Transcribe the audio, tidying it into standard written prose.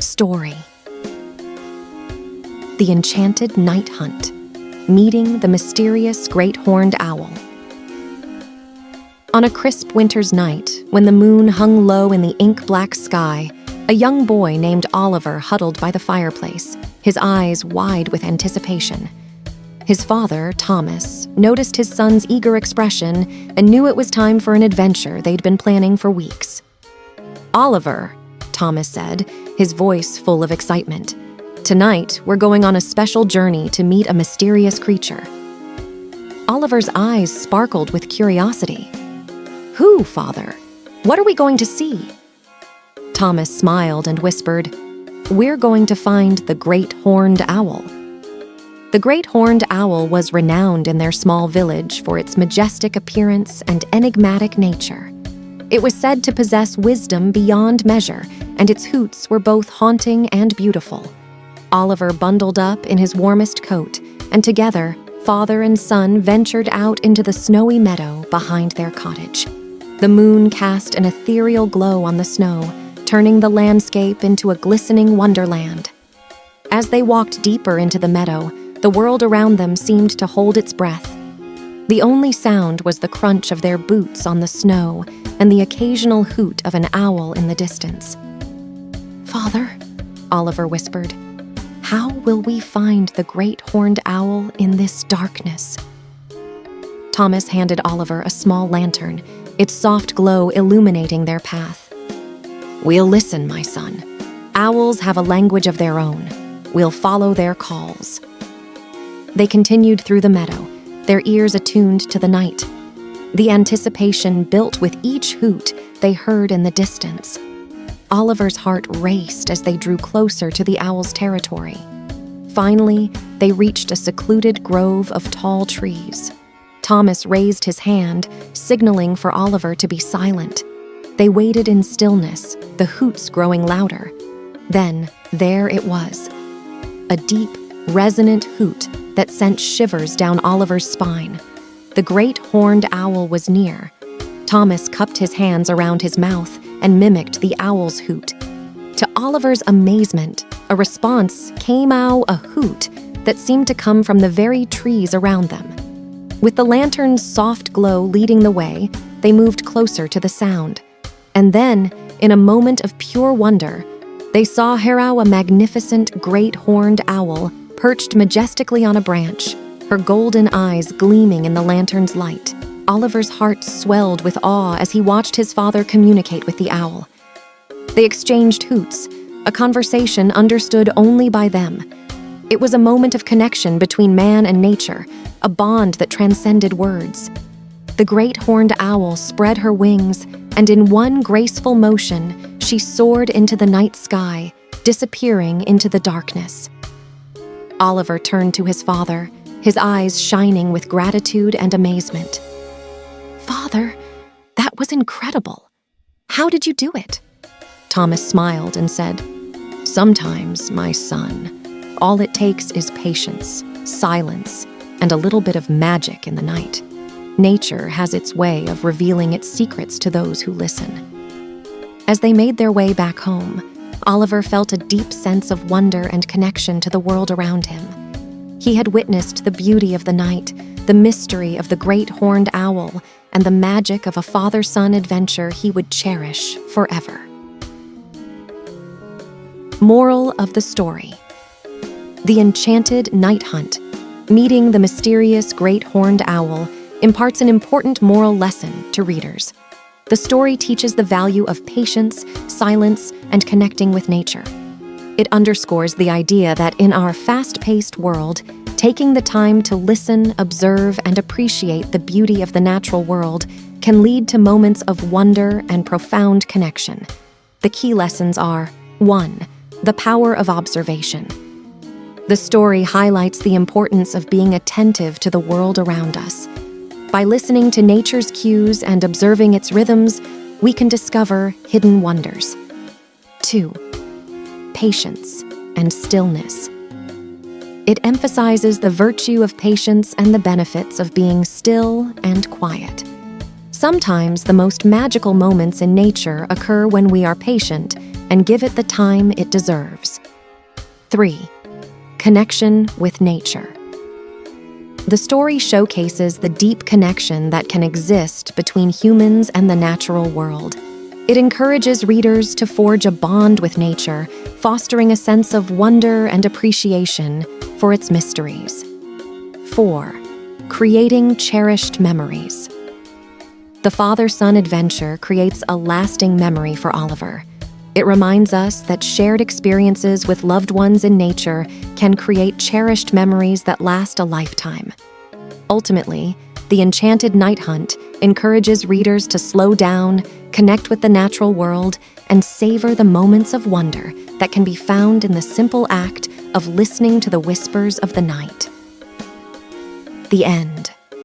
Story. The Enchanted Night Hunt, meeting the mysterious great horned owl. On a crisp winter's night, when the moon hung low in the ink-black sky, a young boy named Oliver huddled by the fireplace, his eyes wide with anticipation. His father, Thomas, noticed his son's eager expression and knew it was time for an adventure they'd been planning for weeks. "Oliver," Thomas said, his voice full of excitement, "tonight we're going on a special journey to meet a mysterious creature." Oliver's eyes sparkled with curiosity. "Who, Father? What are we going to see?" Thomas smiled and whispered, "We're going to find the great horned owl." The great horned owl was renowned in their small village for its majestic appearance and enigmatic nature. It was said to possess wisdom beyond measure, and its hoots were both haunting and beautiful. Oliver bundled up in his warmest coat, and together, father and son ventured out into the snowy meadow behind their cottage. The moon cast an ethereal glow on the snow, turning the landscape into a glistening wonderland. As they walked deeper into the meadow, the world around them seemed to hold its breath. The only sound was the crunch of their boots on the snow and the occasional hoot of an owl in the distance. "Father," Oliver whispered, "how will we find the great horned owl in this darkness?" Thomas handed Oliver a small lantern, its soft glow illuminating their path. "We'll listen, my son. Owls have a language of their own. We'll follow their calls." They continued through the meadow, their ears attuned to the night. The anticipation built with each hoot they heard in the distance. Oliver's heart raced as they drew closer to the owl's territory. Finally, they reached a secluded grove of tall trees. Thomas raised his hand, signaling for Oliver to be silent. They waited in stillness, the hoots growing louder. Then, there it was. A deep, resonant hoot that sent shivers down Oliver's spine. The great horned owl was near. Thomas cupped his hands around his mouth and mimicked the owl's hoot. To Oliver's amazement, a response came out a hoot that seemed to come from the very trees around them. With the lantern's soft glow leading the way, they moved closer to the sound. And then, in a moment of pure wonder, they saw Herau, a magnificent great horned owl, perched majestically on a branch, her golden eyes gleaming in the lantern's light. Oliver's heart swelled with awe as he watched his father communicate with the owl. They exchanged hoots, a conversation understood only by them. It was a moment of connection between man and nature, a bond that transcended words. The great horned owl spread her wings, and in one graceful motion, she soared into the night sky, disappearing into the darkness. Oliver turned to his father, his eyes shining with gratitude and amazement. "Father, that was incredible. How did you do it?" Thomas smiled and said, "Sometimes, my son, all it takes is patience, silence, and a little bit of magic in the night. Nature has its way of revealing its secrets to those who listen." As they made their way back home, Oliver felt a deep sense of wonder and connection to the world around him. He had witnessed the beauty of the night, the mystery of the great horned owl, and the magic of a father-son adventure he would cherish forever. Moral of the story: The Enchanted Night Hunt, meeting the mysterious great horned owl, imparts an important moral lesson to readers. The story teaches the value of patience, silence, and connecting with nature. It underscores the idea that in our fast-paced world, taking the time to listen, observe, and appreciate the beauty of the natural world can lead to moments of wonder and profound connection. The key lessons are: 1. The power of observation. The story highlights the importance of being attentive to the world around us. By listening to nature's cues and observing its rhythms, we can discover hidden wonders. 2. Patience and stillness. It emphasizes the virtue of patience and the benefits of being still and quiet. Sometimes the most magical moments in nature occur when we are patient and give it the time it deserves. 3. Connection with nature. The story showcases the deep connection that can exist between humans and the natural world. It encourages readers to forge a bond with nature, fostering a sense of wonder and appreciation for its mysteries. 4. Creating cherished memories. The father-son adventure creates a lasting memory for Oliver. It reminds us that shared experiences with loved ones in nature can create cherished memories that last a lifetime. Ultimately, the Enchanted Night Hunt encourages readers to slow down, connect with the natural world, and savor the moments of wonder that can be found in the simple act of listening to the whispers of the night. The end.